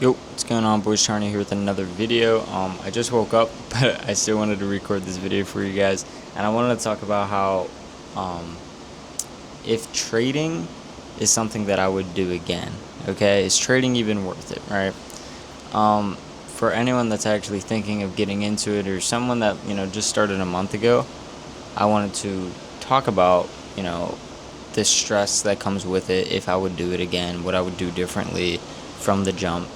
Yo, what's going on, boys? Charlie here with another video. I just woke up, but I still wanted to record this video for you guys, and I wanted to talk about how, if trading is something that I would do again, okay? Is trading even worth it, right? For anyone that's actually thinking of getting into it, or someone that, just started a month ago, I wanted to talk about, the stress that comes with it, if I would do it again, what I would do differently from the jump.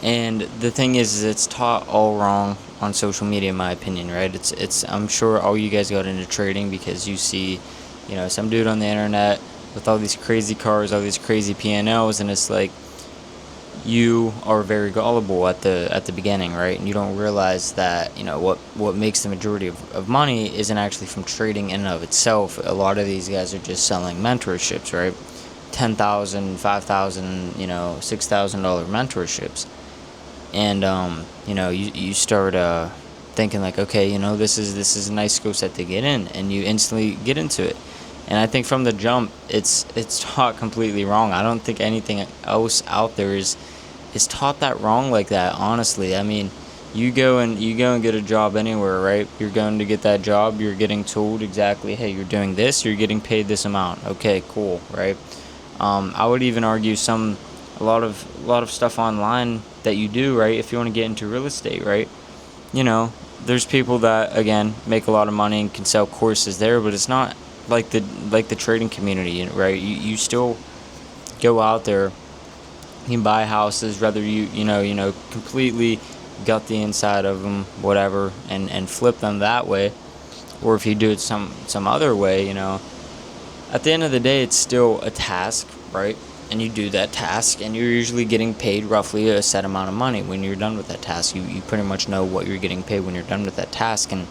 And the thing is it's taught all wrong on social media, in my opinion, right? I'm sure all you guys got into trading because you see, some dude on the internet with all these crazy cars, all these crazy P&Ls, and it's like you are very gullible at the beginning, right? And you don't realize that, what makes the majority of money isn't actually from trading in and of itself. A lot of these guys are just selling mentorships, right? $10,000, $5,000, $6,000 mentorships. And you start thinking like, okay, this is a nice skill set to get in, and you instantly get into it. And I think from the jump it's taught completely wrong. I don't think anything else out there is taught that wrong like that, honestly. I mean, you go and get a job anywhere, right? You're going to get that job, you're getting told exactly, hey, you're doing this, you're getting paid this amount. Okay, cool, right? I would even argue a lot of stuff online that you do, right? If you want to get into real estate, right? There's people that, again, make a lot of money and can sell courses there, but it's not like the trading community, right? You still go out there, you can buy houses, whether you completely gut the inside of them, whatever, and flip them that way, or if you do it some other way, at the end of the day, it's still a task, right? And you do that task, and you're usually getting paid roughly a set amount of money when you're done with that task. You pretty much know what you're getting paid when you're done with that task. And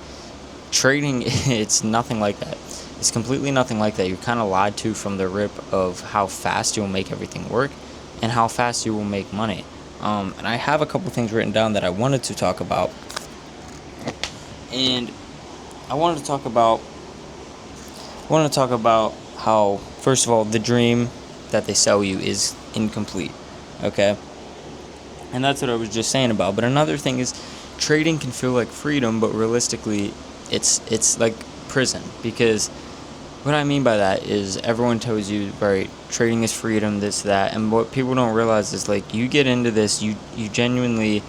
trading, it's nothing like that. It's completely nothing like that. You're kind of lied to from the rip of how fast you'll make everything work and how fast you will make money. And I have a couple things written down that I wanted to talk about. And I wanted to talk about how, first of all, the dream that they sell you is incomplete, okay? And that's what I was just saying about. But another thing is, trading can feel like freedom, but realistically it's like prison. Because what I mean by that is, everyone tells you, right, trading is freedom, this, that, and what people don't realize is, like, you get into this, you genuinely,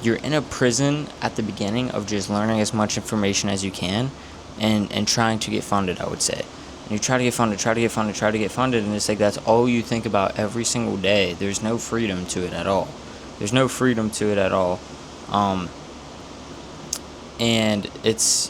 you're in a prison at the beginning of just learning as much information as you can and trying to get funded, I would say. And you try to get funded, and it's like that's all you think about every single day. There's no freedom to it at all. And it's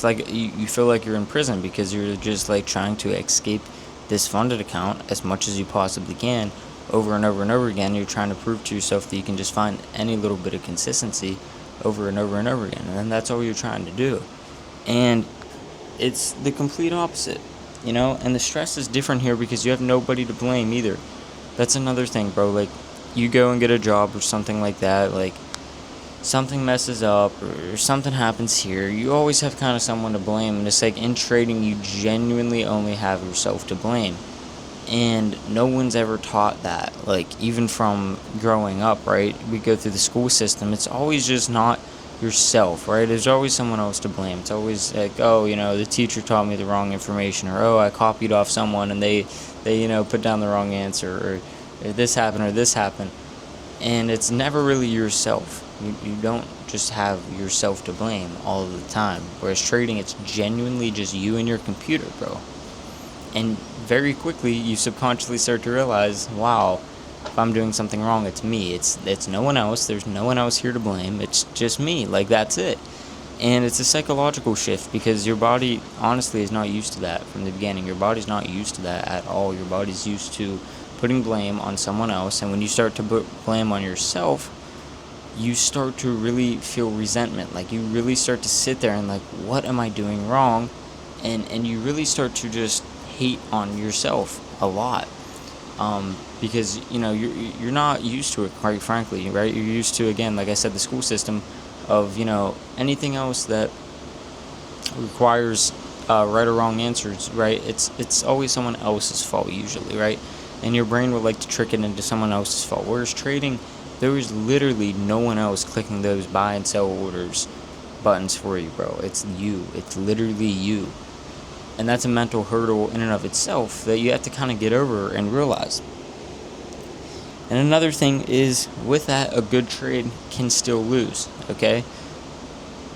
like you feel like you're in prison because you're just like trying to escape this funded account as much as you possibly can over and over and over again. You're trying to prove to yourself that you can just find any little bit of consistency over and over and over again, and that's all you're trying to do. And it's the complete opposite, and the stress is different here because you have nobody to blame either. That's another thing, bro. Like, you go and get a job or something like that, like something messes up or something happens here, you always have kind of someone to blame. And it's like in trading, you genuinely only have yourself to blame, and no one's ever taught that. Like, even from growing up, right, we go through the school system, it's always just not yourself, right? There's always someone else to blame. It's always like, oh, the teacher taught me the wrong information, or oh, I copied off someone and they put down the wrong answer, or this happened. And it's never really yourself. You don't just have yourself to blame all of the time. Whereas trading, it's genuinely just you and your computer, bro. And very quickly you subconsciously start to realize, wow, if I'm doing something wrong, it's me. It's no one else. There's no one else here to blame. It's just me. Like, that's it. And it's a psychological shift because your body, honestly, is not used to that from the beginning. Your body's not used to that at all. Your body's used to putting blame on someone else. And when you start to put blame on yourself, you start to really feel resentment. Like, you really start to sit there and like, what am I doing wrong? And you really start to just hate on yourself a lot. Because you're not used to it, quite frankly, right? You're used to, again, like I said, the school system of anything else that requires right or wrong answers, right? It's always someone else's fault usually, right? And your brain would like to trick it into someone else's fault. Whereas trading, There is literally no one else clicking those buy and sell orders buttons for you, bro. It's you. It's literally you. And that's a mental hurdle in and of itself that you have to kind of get over and realize. And another thing is, with that, a good trade can still lose, okay?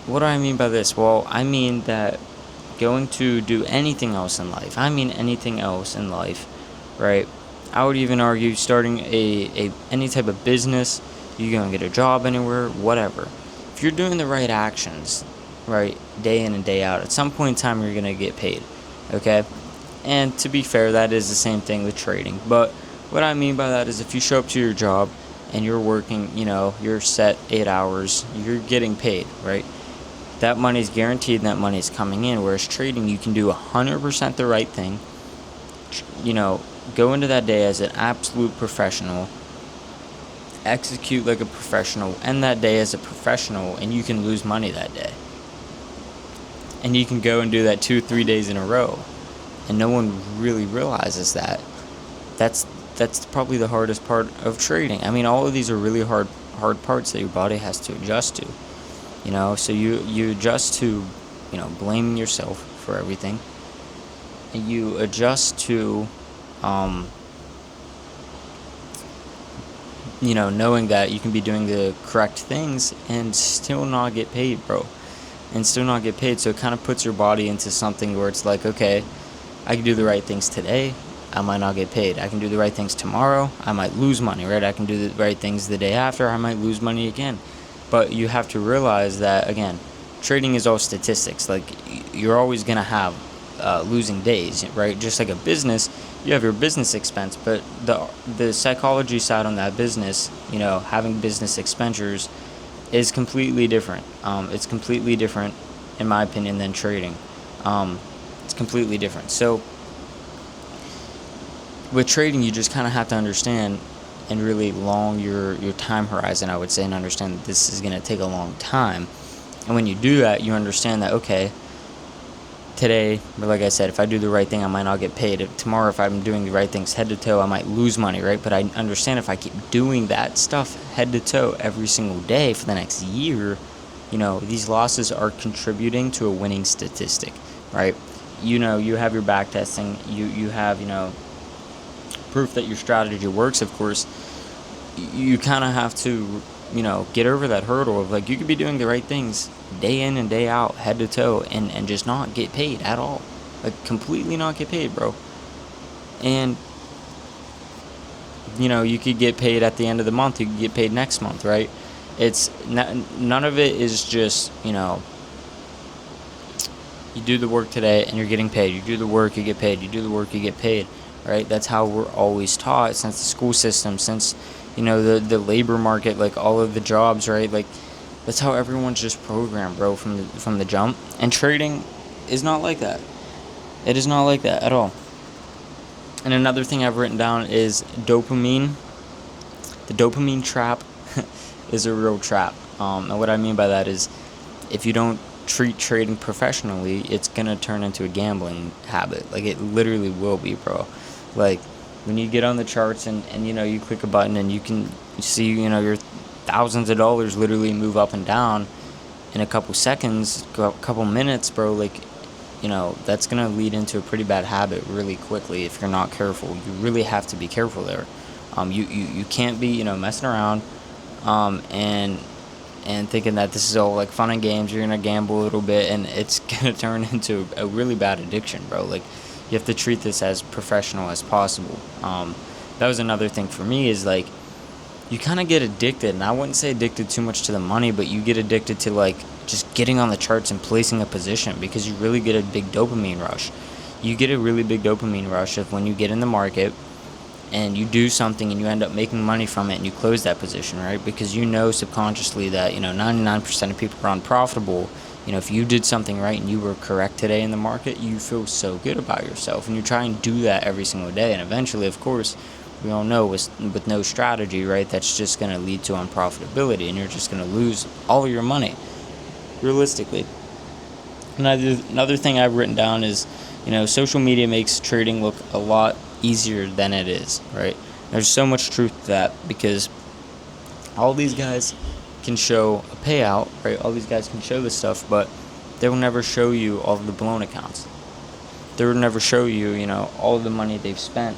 What do I mean by this? Well, I mean that going to do anything else in life, right? I would even argue starting any type of business, you're going to get a job anywhere, whatever. If you're doing the right actions, right, day in and day out, at some point in time you're going to get paid, okay? And to be fair, that is the same thing with trading. But what I mean by that is if you show up to your job and you're working, you're set 8 hours, you're getting paid, right? That money's guaranteed and that money's coming in. Whereas trading, you can do 100% the right thing, go into that day as an absolute professional, execute like a professional, end that day as a professional, and you can lose money that day. And you can go and do that 2-3 days in a row, and no one really realizes that. That's probably the hardest part of trading. I mean, all of these are really hard parts that your body has to adjust to. So you adjust to, blaming yourself for everything, and you adjust to knowing that you can be doing the correct things and still not get paid, bro. So it kind of puts your body into something where it's like, okay, I can do the right things today, I might not get paid. I can do the right things tomorrow, I might lose money, right? I can do the right things the day after, I might lose money again. But you have to realize that, again, trading is all statistics. Like, you're always going to have losing days, right? Just like a business, you have your business expense, but the psychology side on that business, having business expenditures is completely different. It's completely different, in my opinion, than trading. It's completely different. So with trading, you just kind of have to understand and really long your time horizon, I would say, and understand that this is going to take a long time. And when you do that, you understand that, okay, today, like I said, if I do the right thing, I might not get paid. Tomorrow, if I'm doing the right things head to toe, I might lose money, right? But I understand if I keep doing that stuff head to toe every single day for the next year, these losses are contributing to a winning statistic, right? You have your back testing, you have, proof that your strategy works. Of course, you kind of have to get over that hurdle of, like, you could be doing the right things day in and day out, head to toe, and just not get paid at all, like completely not get paid, bro. And you could get paid at the end of the month, you could get paid next month, right? It's none of it is just you do the work today and you're getting paid, you do the work, you get paid, you do the work, you get paid. Right? That's how we're always taught since the school system, since the labor market, like all of the jobs, right? Like, that's how everyone's just programmed, bro, from the jump. And trading is not like that. It is not like that at all. And another thing I've written down is dopamine. The dopamine trap is a real trap. And what I mean by that is, if you don't treat trading professionally, it's gonna turn into a gambling habit. Like, it literally will be, bro. Like, when you get on the charts and you click a button and you can see your thousands of dollars literally move up and down in a couple seconds, a couple minutes, bro, like, that's gonna lead into a pretty bad habit really quickly if you're not careful. You really have to be careful there. You can't be messing around and thinking that this is all like fun and games. You're gonna gamble a little bit and it's gonna turn into a really bad addiction, bro. Like, you have to treat this as professional as possible. That was another thing for me, is like, you kind of get addicted, and I wouldn't say addicted too much to the money, but you get addicted to, like, just getting on the charts and placing a position, because you really get a big dopamine rush. You get a really big dopamine rush of when you get in the market and you do something and you end up making money from it and you close that position, right? Because subconsciously that 99% of people are unprofitable. If you did something right and you were correct today in the market, you feel so good about yourself, and you try and do that every single day. And eventually, of course, we all know with no strategy, right, that's just going to lead to unprofitability, and you're just going to lose all of your money, realistically. Another thing I've written down is, social media makes trading look a lot easier than it is, right? There's so much truth to that, because All these guys can show a payout, right? All these guys can show this stuff, but they will never show you all of the blown accounts. They will never show you, all of the money they've spent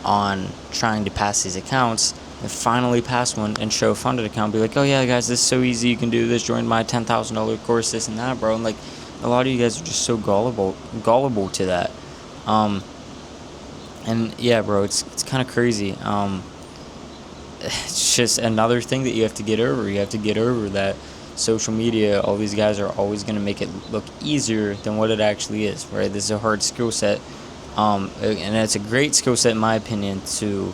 on trying to pass these accounts and finally pass one and show a funded account. Be like, oh yeah, guys, this is so easy. You can do this. Join my $10,000 course, this and that, bro. And like, a lot of you guys are just so gullible to that. And yeah, bro, it's kind of crazy. It's just another thing that you have to get over. You have to get over that social media, all these guys are always going to make it look easier than what it actually is, right? This is a hard skill set, and it's a great skill set in my opinion to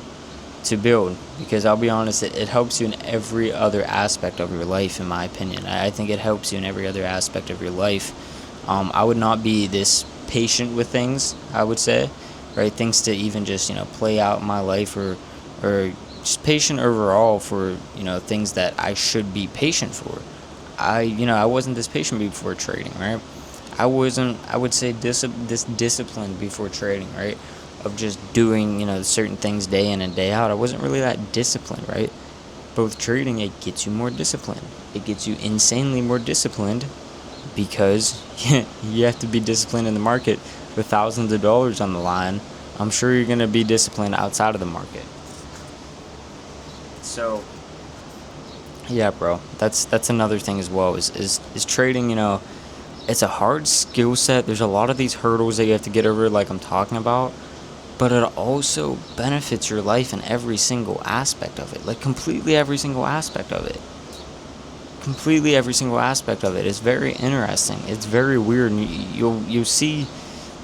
build, because I'll be honest, it helps you in every other aspect of your life, in my opinion. I think it helps you in every other aspect of your life. I would not be this patient with things, I would say, right? Things to even just, play out in my life, or just patient overall for, things that I should be patient for. I wasn't this patient before trading, right? I would say this disciplined before trading, right? Of just doing, certain things day in and day out. I wasn't really that disciplined, right? But with trading, it gets you more disciplined. It gets you insanely more disciplined, because you have to be disciplined in the market with thousands of dollars on the line. I'm sure you're going to be disciplined outside of the market. So yeah, bro, that's another thing as well, is trading. It's a hard skill set. There's a lot of these hurdles that you have to get over, like I'm talking about, but it also benefits your life in every single aspect of it, like completely every single aspect of it. Completely every single aspect of it. It's very interesting. It's very weird, and you'll see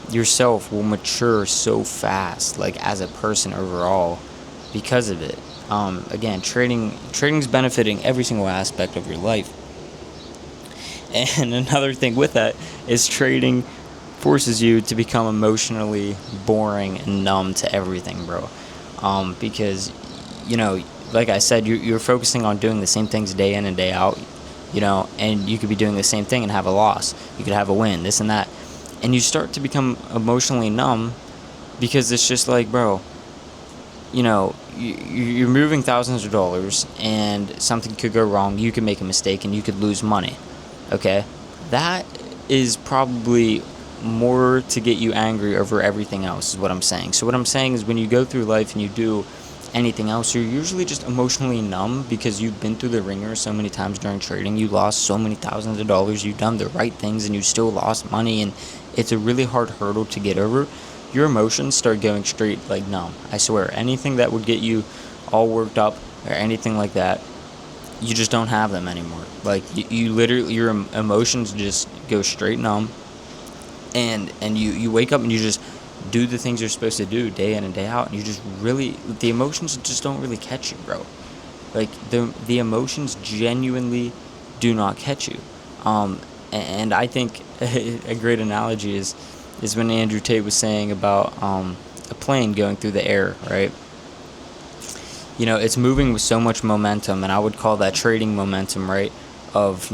yourself will mature so fast, like as a person overall, because of it. Again, trading's benefiting every single aspect of your life. And another thing with that is trading forces you to become emotionally boring and numb to everything, bro. Because, like I said, you're focusing on doing the same things day in and day out, and you could be doing the same thing and have a loss. You could have a win, this and that. And you start to become emotionally numb, because it's just like, bro, you're moving thousands of dollars and something could go wrong. You could make a mistake and you could lose money. Okay? That is probably more to get you angry over everything else, is what I'm saying. So what I'm saying is, when you go through life and you do anything else, you're usually just emotionally numb, because you've been through the ringer so many times during trading. You lost so many thousands of dollars. You've done the right things and you still lost money, and it's a really hard hurdle to get over. Your emotions start going straight like numb. I swear, anything that would get you all worked up or anything like that, you just don't have them anymore. Like you literally, your emotions just go straight numb, and you wake up and you just do the things you're supposed to do day in and day out, and you just really, the emotions just don't really catch you, bro. Like the emotions genuinely do not catch you. And I think a great analogy is when Andrew Tate was saying about a plane going through the air, right? It's moving with so much momentum, and I would call that trading momentum, right? Of,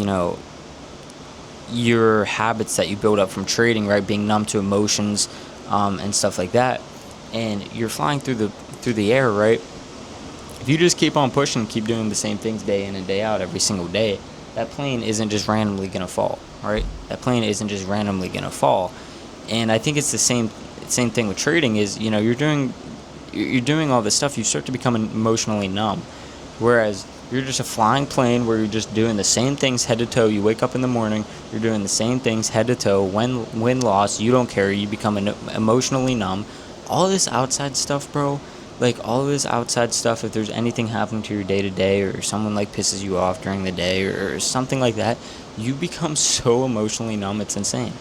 your habits that you build up from trading, right? Being numb to emotions, and stuff like that. And you're flying through the air, right? If you just keep on pushing, keep doing the same things day in and day out every single day, that plane isn't just randomly going to fall, right? That plane isn't just randomly going to fall. And I think it's the same thing with trading. Is, you're doing all this stuff, you start to become emotionally numb. Whereas you're just a flying plane where you're just doing the same things head to toe. You wake up in the morning, you're doing the same things head to toe. Win, loss, you don't care. You become emotionally numb. All this outside stuff, bro, like all of this outside stuff, if there's anything happening to your day to day, or someone like pisses you off during the day, or something like that, you become so emotionally numb. It's insane.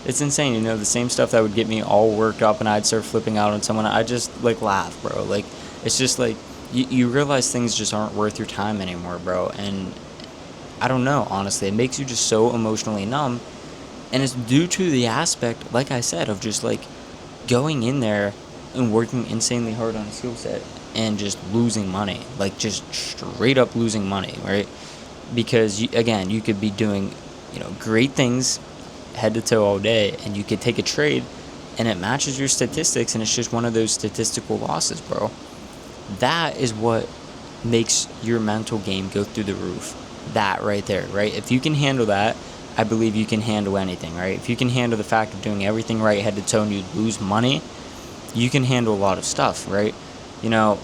It's insane. The same stuff that would get me all worked up and I'd start flipping out on someone, I just like laugh, bro. Like, it's just like you realize things just aren't worth your time anymore, bro. And I don't know, honestly, it makes you just so emotionally numb. And it's due to the aspect, like I said, of just like going in there and working insanely hard on a skill set and just losing money, like just straight up losing money, right? Because you could be doing, great things head to toe all day, and you could take a trade and it matches your statistics, and it's just one of those statistical losses, bro. That is what makes your mental game go through the roof. That right there, right? If you can handle that, I believe you can handle anything, right? If you can handle the fact of doing everything right head to toe and you lose money, you can handle a lot of stuff, right? You know,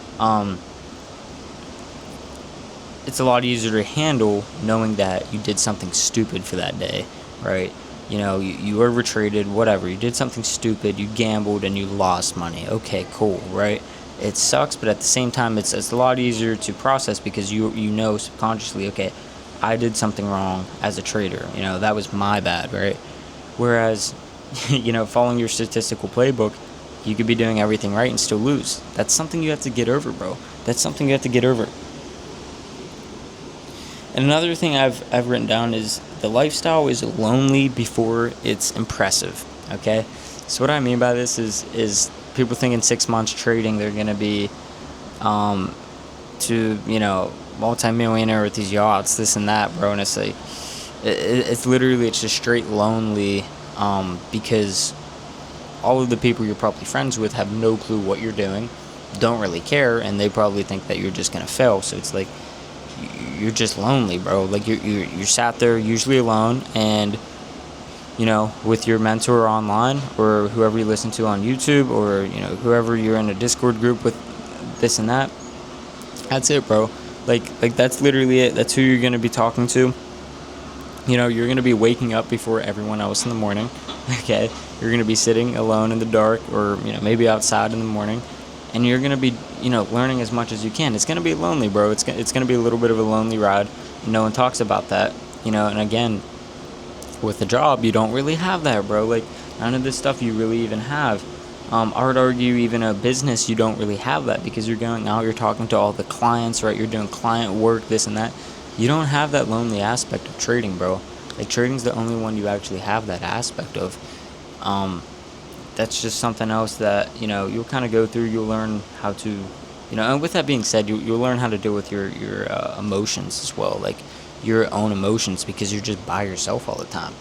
it's a lot easier to handle knowing that you did something stupid for that day, right? You know, you overtraded, whatever. You did something stupid, you gambled, and you lost money. Okay, cool, right? It sucks, but at the same time, it's a lot easier to process because you know subconsciously, okay, I did something wrong as a trader. You know, that was my bad, right? Whereas, you know, following your statistical playbook, you could be doing everything right and still lose. That's something you have to get over, bro. That's something you have to get over. And another thing I've written down is the lifestyle is lonely before it's impressive. Okay, so what I mean by this is people think in 6 months trading they're gonna be, to multi-millionaire with these yachts, this and that, bro. And it's like it's literally it's just straight lonely, because all of the people you're probably friends with have no clue what you're doing, don't really care, and they probably think that you're just gonna fail. So it's like you're just lonely, bro. Like you're sat there usually alone, and with your mentor online or whoever you listen to on YouTube, or whoever you're in a Discord group with, this and that. That's it, bro. Like that's literally it. That's who you're gonna be talking to. You're gonna be waking up before everyone else in the morning. Okay, you're gonna be sitting alone in the dark, or maybe outside in the morning, and you're gonna be learning as much as you can. It's gonna be lonely, bro. It's gonna be a little bit of a lonely ride. No one talks about that. And again, with a job, you don't really have that, bro. Like, none of this stuff you really even have. I would argue even a business, you don't really have that, because you're going out, you're talking to all the clients, right? You're doing client work, this and that. You don't have that lonely aspect of trading, bro. Like, trading's the only one you actually have that aspect of. That's just something else that, you'll kind of go through. You'll learn how to, and with that being said, you'll learn how to deal with your emotions as well. Like, your own emotions, because you're just by yourself all the time,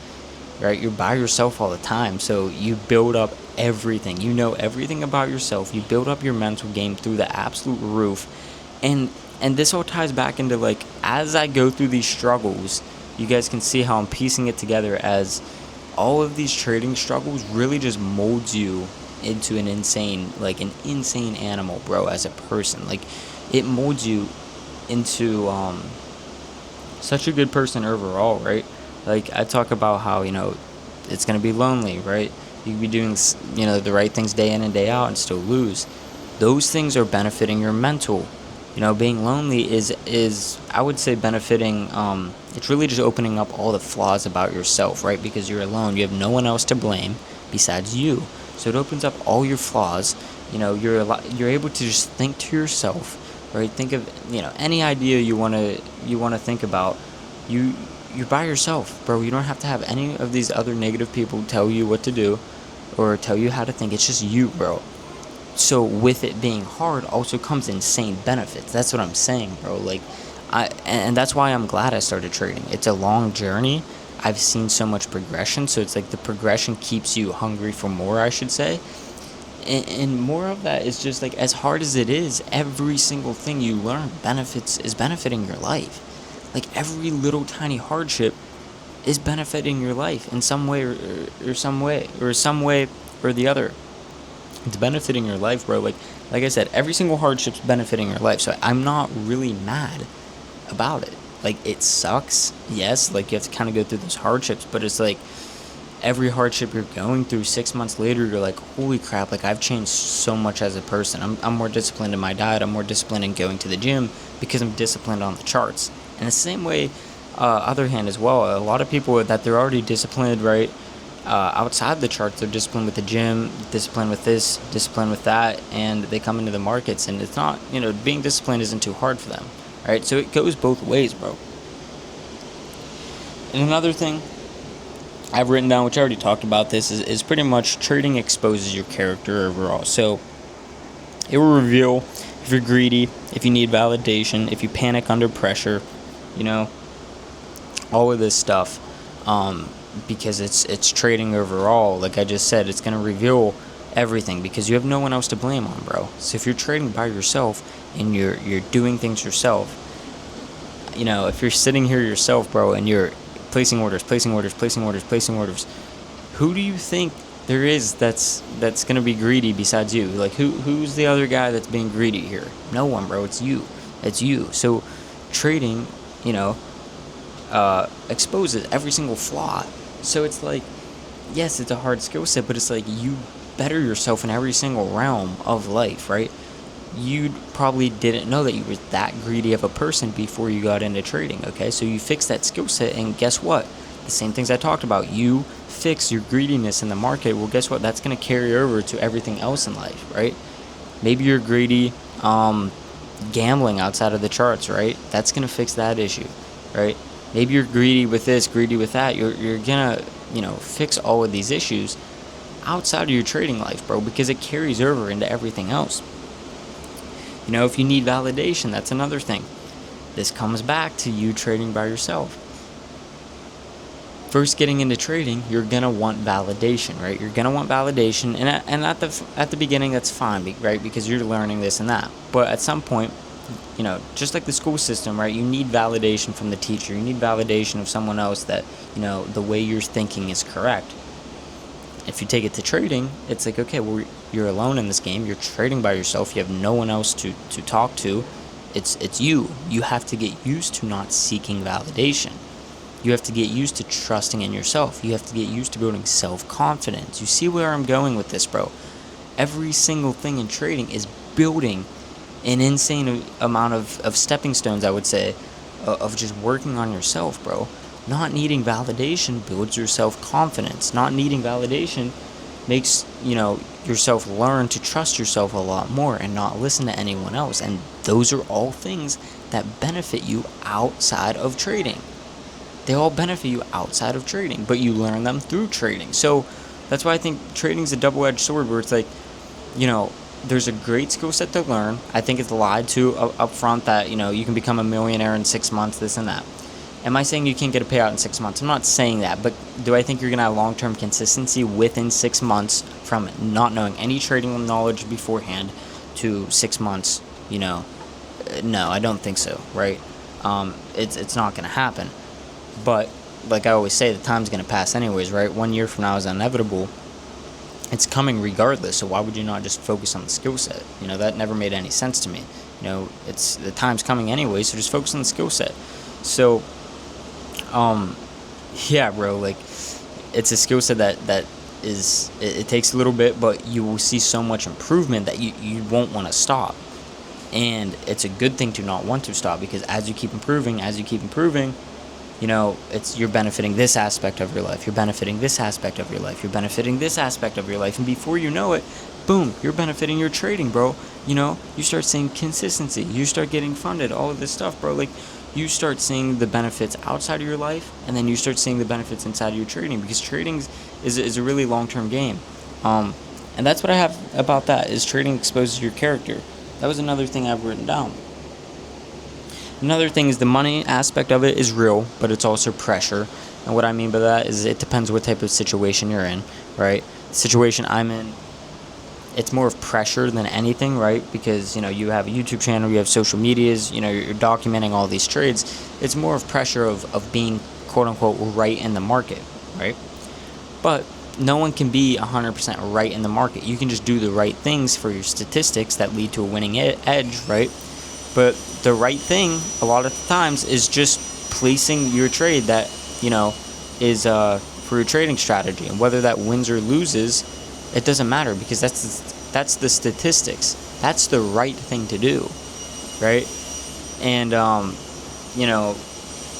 right? You're by yourself all the time, so you build up everything. You know everything about yourself. You build up your mental game through the absolute roof, and this all ties back into, like, as I go through these struggles, you guys can see how I'm piecing it together, as all of these trading struggles really just molds you into an insane animal, bro, as a person. Like, it molds you into such a good person overall, right? Like, I talk about how, it's going to be lonely, right? You could be doing, the right things day in and day out and still lose. Those things are benefiting your mental. Being lonely is I would say benefiting, it's really just opening up all the flaws about yourself, right? Because you're alone. You have no one else to blame besides you. So it opens up all your flaws. You're able to just think to yourself, right? Think of, any idea you want to think about. You're by yourself, bro. You don't have to have any of these other negative people tell you what to do or tell you how to think. It's just you, bro. So with it being hard also comes insane benefits. That's what I'm saying, bro. Like, and that's why I'm glad I started trading. It's a long journey. I've seen so much progression, so it's like the progression keeps you hungry for more, I should say. And more of that is just, like, as hard as it is, every single thing you learn is benefiting your life. Like, every little tiny hardship is benefiting your life in some way or some way or the other. It's benefiting your life, bro. Like I said, every single hardship's benefiting your life. So I'm not really mad about it. Like, it sucks, yes. Like, you have to kind of go through those hardships, but it's like every hardship you're going through, 6 months later, you're like, holy crap, like, I've changed so much as a person. I'm more disciplined in my diet. I'm more disciplined in going to the gym because I'm disciplined on the charts. And the same way, other hand as well, a lot of people that they're already disciplined, right? Outside the charts, they're disciplined with the gym, disciplined with this, disciplined with that, and they come into the markets, and it's not, being disciplined isn't too hard for them, right? So it goes both ways, bro. And another thing I've written down, which I already talked about this, is pretty much trading exposes your character overall. So it will reveal if you're greedy, if you need validation, if you panic under pressure, all of this stuff. Because it's trading overall. Like I just said, it's going to reveal everything, because you have no one else to blame on, bro. So if you're trading by yourself and you're doing things yourself, if you're sitting here yourself, bro, and you're placing orders, who do you think there is that's gonna be greedy besides you? Like, who's the other guy that's being greedy here? No one, bro. It's you. So trading, exposes every single flaw. So it's like, yes, it's a hard skill set, but it's like you better yourself in every single realm of life, right? You probably didn't know that you were that greedy of a person before you got into trading, okay? So you fix that skill set, and guess what? The same things I talked about. You fix your greediness in the market. Well, guess what? That's going to carry over to everything else in life, right? Maybe you're greedy gambling outside of the charts, right? That's going to fix that issue, right? Maybe you're greedy with this, greedy with that. You're going to, fix all of these issues outside of your trading life, bro, because it carries over into everything else. If you need validation, that's another thing. This comes back to you trading by yourself. First, getting into trading, you're going to want validation, right? You're going to want validation, and at the beginning, that's fine, right? Because you're learning this and that. But at some point, just like the school system, right? You need validation from the teacher. You need validation of someone else that, the way you're thinking is correct. If you take it to trading, it's like, okay, well, you're alone in this game. You're trading by yourself. You have no one else to talk to. It's you. You have to get used to not seeking validation. You have to get used to trusting in yourself. You have to get used to building self-confidence. You see where I'm going with this, bro? Every single thing in trading is building an insane amount of stepping stones, I would say, of just working on yourself, bro. Not needing validation builds your self-confidence. Not needing validation makes, yourself learn to trust yourself a lot more and not listen to anyone else. And those are all things that benefit you outside of trading. They all benefit you outside of trading, but you learn them through trading. So that's why I think trading is a double-edged sword, where it's like, there's a great skill set to learn. I think it's lied to up front that, you can become a millionaire in 6 months, this and that. Am I saying you can't get a payout in 6 months? I'm not saying that, but do I think you're going to have long-term consistency within 6 months from not knowing any trading knowledge beforehand to 6 months? No, I don't think so, right? It's not going to happen. But like I always say, the time's going to pass anyways, right? 1 year from now is inevitable. It's coming regardless, so why would you not just focus on the skill set? That never made any sense to me. It's the time's coming anyway, so just focus on the skill set. So, yeah, bro, like, it's a skill set that is, it takes a little bit, but you will see so much improvement that you won't want to stop. And it's a good thing to not want to stop, because as you keep improving, you're benefiting this aspect of your life, you're benefiting this aspect of your life, you're benefiting this aspect of your life, and before you know it, boom, you're benefiting your trading, bro. You start seeing consistency, you start getting funded, all of this stuff, bro. Like, you start seeing the benefits outside of your life, and then you start seeing the benefits inside of your trading, because trading is a really long-term game. And that's what I have about that, is trading exposes your character. That was another thing I've written down. Another thing is the money aspect of it is real, but it's also pressure. And what I mean by that is it depends what type of situation you're in, right? The situation I'm in, it's more of pressure than anything, right? Because, you have a YouTube channel, you have social medias, you're documenting all these trades. It's more of pressure of being, quote-unquote, right in the market, right? But no one can be 100% right in the market. You can just do the right things for your statistics that lead to a winning edge, right? But the right thing, a lot of times, is just placing your trade that, is for your trading strategy. And whether that wins or loses, it doesn't matter, because that's the statistics. That's the right thing to do, right? And,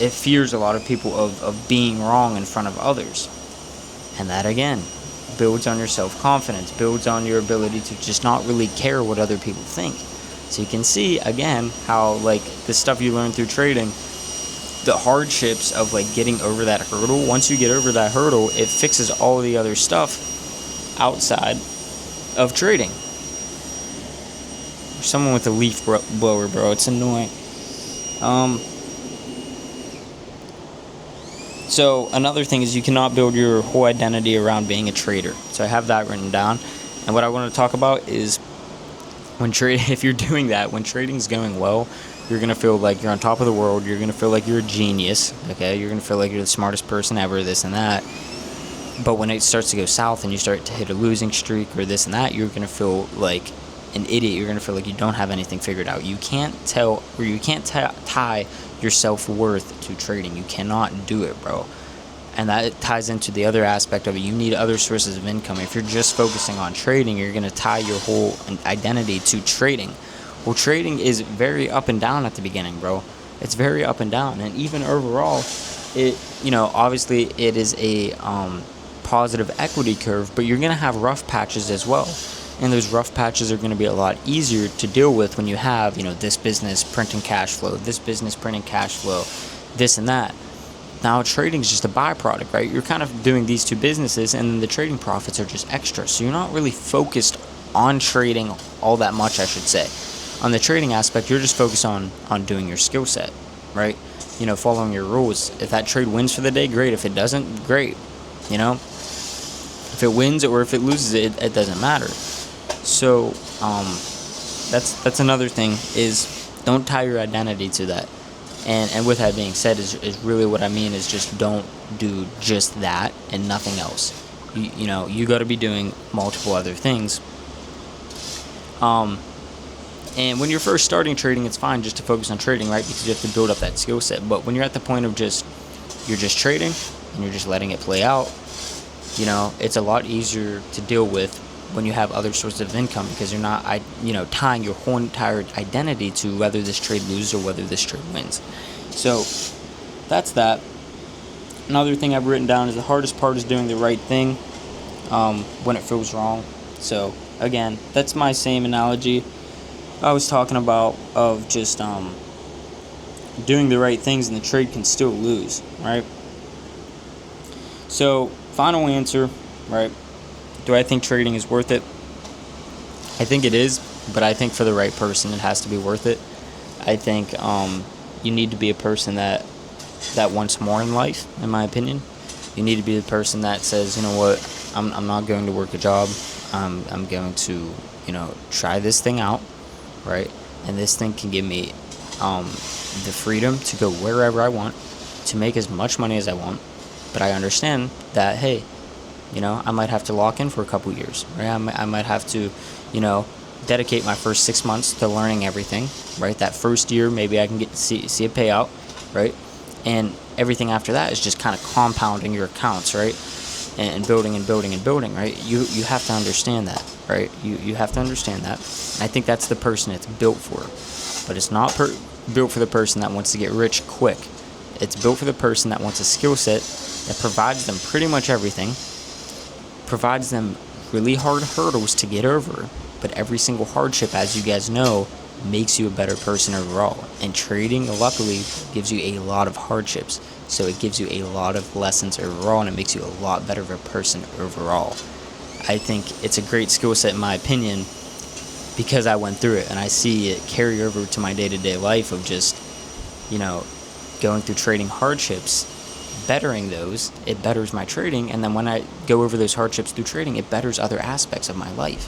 it fears a lot of people of being wrong in front of others. And that, again, builds on your self-confidence, builds on your ability to just not really care what other people think. So you can see, again, how, like, the stuff you learn through trading, the hardships of, like, getting over that hurdle, once you get over that hurdle, it fixes all the other stuff outside of trading. There's someone with a leaf blower, bro. It's annoying. So another thing is you cannot build your whole identity around being a trader. So I have that written down. And And what I want to talk about is if you're doing that, when trading's going well, you're going to feel like you're on top of the world. You're going to feel like you're a genius, okay? You're going to feel like you're the smartest person ever, this and that. But when it starts to go south and you start to hit a losing streak or this and that, you're going to feel like an idiot. You're going to feel like you don't have anything figured out. You can't tie your self-worth to trading. You cannot do it, bro. And that ties into the other aspect of it. You need other sources of income. If you're just focusing on trading, you're going to tie your whole identity to trading. Well, trading is very up and down at the beginning, bro. It's very up and down. And even overall, obviously it is a positive equity curve, but you're going to have rough patches as well. And those rough patches are going to be a lot easier to deal with when you have, this business printing cash flow, this business printing cash flow, this and that. Now, trading is just a byproduct, right? You're kind of doing these two businesses, and then the trading profits are just extra. So you're not really focused on trading all that much, I should say. On the trading aspect, you're just focused on doing your skill set, right? Following your rules. If that trade wins for the day, great. If it doesn't, great. If it wins or if it loses, it doesn't matter. So that's another thing, is don't tie your identity to that. And with that being said, is really what I mean is just don't do just that and nothing else. You got to be doing multiple other things. And when you're first starting trading, it's fine just to focus on trading, right? Because you have to build up that skill set. But when you're at the point of you're just trading and you're just letting it play out, it's a lot easier to deal with when you have other sources of income, because you're not, tying your whole entire identity to whether this trade loses or whether this trade wins. So that's that. Another thing I've written down is the hardest part is doing the right thing when it feels wrong. So again, that's my same analogy I was talking about of just doing the right things, and the trade can still lose, right? So final answer, right? Do I think trading is worth it? I think it is, but I think for the right person, it has to be worth it. I think you need to be a person that wants more in life, in my opinion. You need to be the person that says, you know what, I'm not going to work a job. I'm going to, try this thing out, right? And this thing can give me the freedom to go wherever I want, to make as much money as I want. But I understand that, hey, I might have to lock in for a couple years, right? I might have to, dedicate my first 6 months to learning everything, right? That first year, maybe I can get to see a payout, right? And everything after that is just kind of compounding your accounts, right? And building and building and building, right? You have to understand that, right? You have to understand that. I think that's the person it's built for. But it's not built for the person that wants to get rich quick. It's built for the person that wants a skill set that provides them pretty much everything, provides them really hard hurdles to get over, but every single hardship, as you guys know, makes you a better person overall. And trading, luckily, gives you a lot of hardships, so it gives you a lot of lessons overall, and it makes you a lot better of a person overall. I think it's a great skill set, in my opinion, because I went through it, and I see it carry over to my day-to-day life of just, going through trading hardships, bettering those. It betters my trading, and then when I go over those hardships through trading, it betters other aspects of my life.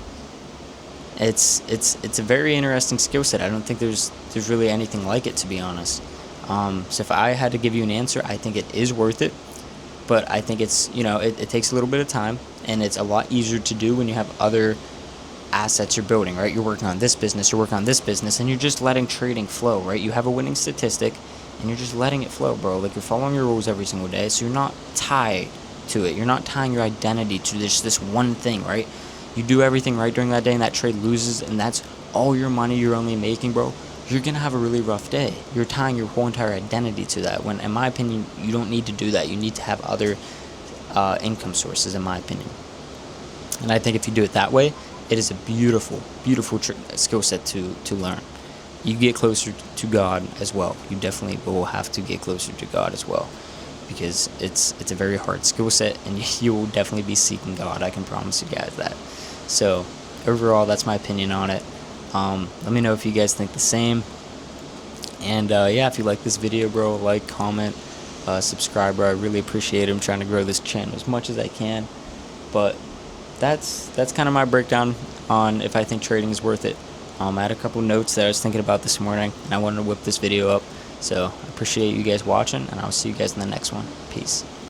It's a very interesting skill set. I don't think there's really anything like it, to be honest. So if I had to give you an answer, I think it is worth it, but I think it's, it takes a little bit of time, and it's a lot easier to do when you have other assets you're building, right? You're working on this business, and you're just letting trading flow, right? You have a winning statistic, and you're just letting it flow, bro. Like, you're following your rules every single day, so you're not tied to it. You're not tying your identity to this one thing, right? You do everything right during that day, and that trade loses, and that's all your money you're only making, bro. You're going to have a really rough day. You're tying your whole entire identity to that, when, in my opinion, you don't need to do that. You need to have other income sources, in my opinion. And I think if you do it that way, it is a beautiful, beautiful skill set to learn. You get closer to God as well. You definitely will have to get closer to God as well, because it's a very hard skill set, and you will definitely be seeking God. I can promise you guys that. So overall, that's my opinion on it. Let me know if you guys think the same. And yeah, if you like this video, bro, like, comment, subscribe, bro. I really appreciate it. I'm trying to grow this channel as much as I can. But that's kind of my breakdown on if I think trading is worth it. I had a couple notes that I was thinking about this morning, and I wanted to whip this video up. So I appreciate you guys watching, and I'll see you guys in the next one. Peace.